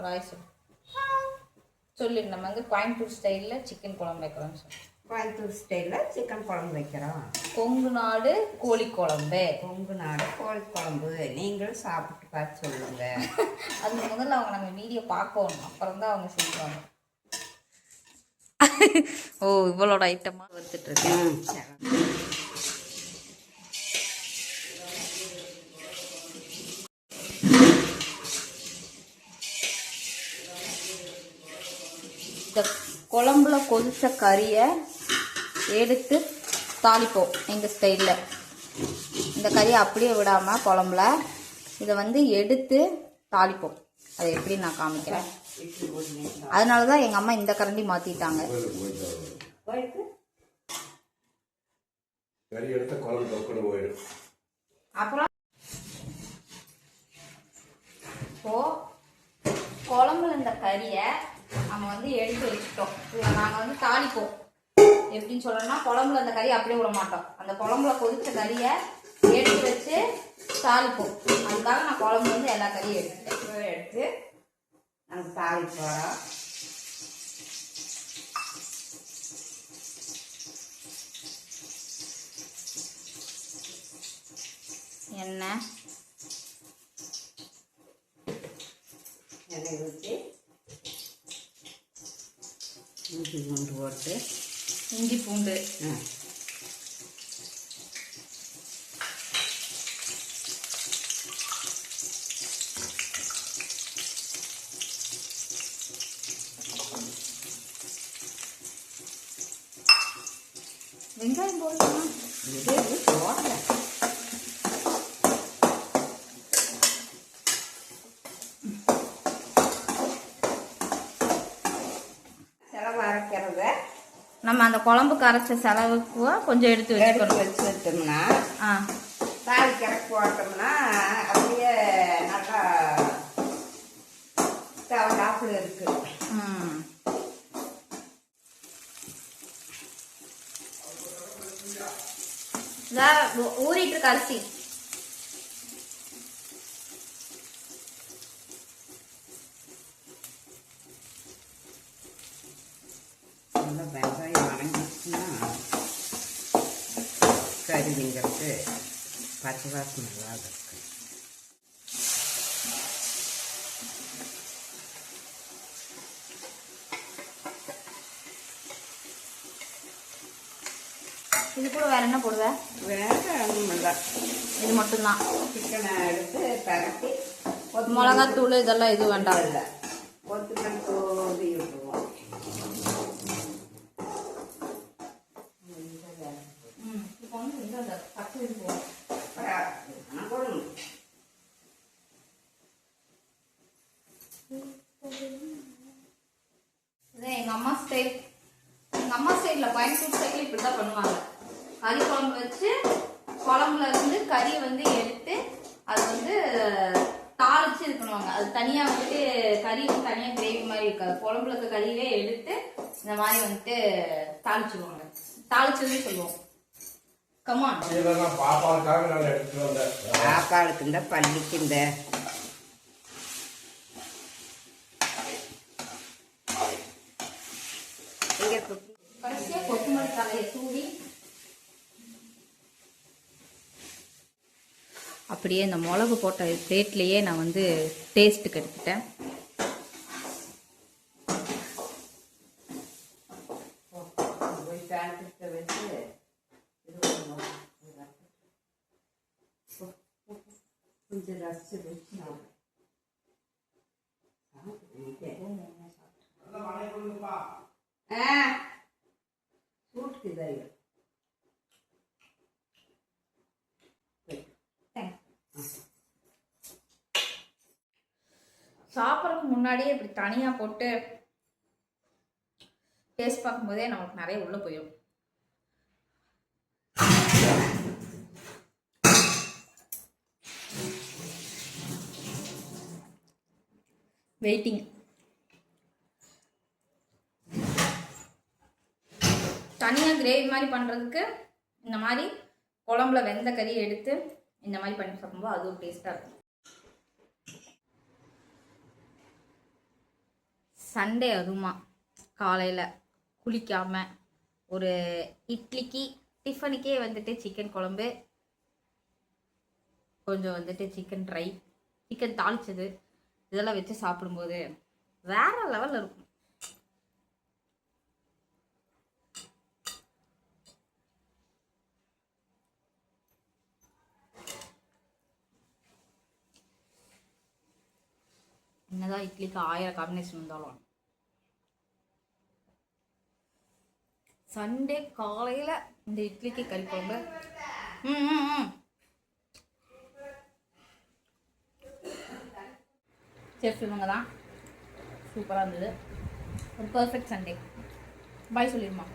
ராய் சொல்லு. நம்ம வந்து கோயம்புத்தூர் ஸ்டைலில் சிக்கன் குழம்பு வைக்கிறோம் சார். கோயம்புத்தூர் ஸ்டைலில் சிக்கன் குழம்பு வைக்கிறோம். கொங்கு நாடு கோழி குழம்பு. கொங்கு நாடு கோழி குழம்பு நீங்களும் சாப்பிட்டு பார்த்து சொல்லுங்க. அது முதல்ல அவங்க நம்ம வீடியோ பார்க்கணும், அப்புறம் தான் அவங்க செய்வாங்க. ஓ, இவ்வளோட ஐட்டமாக வந்துட்டுருக்கேன். இந்த குழம்புல கொதிச்ச கறியை எடுத்து தாளிப்போம் எங்கள் ஸ்டைலில். இந்த கறியை அப்படியே விடாமல் குழம்புல இதை வந்து எடுத்து தாளிப்போம். அதை எப்படி நான் காமிக்கிறேன். அதனால தான் எங்கள் அம்மா இந்த கரண்டி மாற்றிட்டாங்க. அப்புறம் இப்போ குழம்புல இந்த கறியை நம்ம வந்து எடுத்து வச்சுட்டோம். இதில் நாங்கள் வந்து தாளிப்போம். எப்படின்னு சொல்லணும்னா, குழம்புல அந்த கறியை அப்படியே விட மாட்டோம். அந்த குழம்புல கொதிச்ச கறியை எடுத்து வச்சு தாளிப்போம். அதுக்காக நான் குழம்பு வந்து எல்லா கறியும் எடுத்து நாங்கள் தாளிப்போம். எண்ணெய் ஊற்றி இஞ்சி பூண்டு போட்டு இஞ்சி பூண்டு வெங்காயம் போடலாமா? போடல. செலவு அரைக்கிறத நம்ம அந்த குழம்புக்கு அரைச்ச செலவுக்கு கொஞ்சம் எடுத்து வச்சுட்டோம்னா தாளிக்கிறக்கு போட்டோம்னா அப்படியே நல்லா தேவையாப்புல இருக்கு. ஊறிட்டு இருக்க அரிசி நல்லா வெங்காயம் வணங்கிச்சுன்னா கறிங்கிறது பச்சை வாசம் நல்லா இருக்கு. இது கூட வேற என்ன போடுவேன்? வேற ஒன்றும் இல்லை, இது மட்டும்தான். சிக்கனை எடுத்து பரட்டி மிளகாத்தூள் இதெல்லாம் எதுவும் வேண்டாம். இல்லை, கொத்தமல்லி தூவி விட்டுருவோம். எங்க அம்மா ஸ்டைல். எங்க அம்மா ஸ்டைல்ல கோயம்புத்தூர் ஸ்டைல் இப்படிதான் பண்ணுவாங்க. கறி குழம்பு வச்சு குழம்புல இருந்து கறி வந்து எடுத்து அது வந்து தாளிச்சு இது பண்ணுவாங்க. அது தனியா வந்துட்டு கறி வந்து தனியா கிரேவி மாதிரி இருக்காது. குழம்புல இருக்க கறியவே எடுத்து இந்த மாதிரி வந்துட்டு தாளிச்சுடுவாங்க. தாளிச்சதுன்னு சொல்லுவோம். கமான். சாப்பாடுக்கு இந்த பள்ளிக்கு இந்த கடைசியா கொத்தமல்லி தலையை தூவி அப்படியே இந்த மிளகு போட்ட பிளேட்லேயே நான் வந்து டேஸ்ட்டுக்கு எடுத்துட்டேன். கொஞ்சம் ரசிச்சு வச்சு சூட்டுக்கு இதாயிடும். சாப்பிட்றதுக்கு முன்னாடியே இப்படி தனியாக போட்டு டேஸ்ட் பார்க்கும்போதே நமக்கு நிறைய உள்ள போயிடும். வெயிட்டிங். தனியாக கிரேவி மாதிரி பண்ணுறதுக்கு இந்த மாதிரி குழம்புல வெந்த கறியை எடுத்து இந்த மாதிரி பண்ணி சாப்பிடும்போது அதுவும் டேஸ்ட்டாக இருக்கும். சண்டே அதுவுமா காலையில் குளிக்காமல் ஒரு இட்லிக்கு டிஃபனுக்கே வந்துட்டு சிக்கன் குழம்பு, கொஞ்சம் வந்துட்டு சிக்கன் ட்ரை, சிக்கன் தாளிச்சது இதெல்லாம் வச்சு சாப்பிடும்போது வேற லெவலில் இருக்கும். என்னதான் இட்லிக்கு 1000 காம்பினேஷன் இருந்தாலும் சண்டே காலையில் இந்த இட்லிக்கு கறி குழம்பு செஃப் இவங்க தான். சூப்பராக இருந்தது. ஒரு பர்ஃபெக்ட் சண்டே. பாய் சொல்லிடுமா?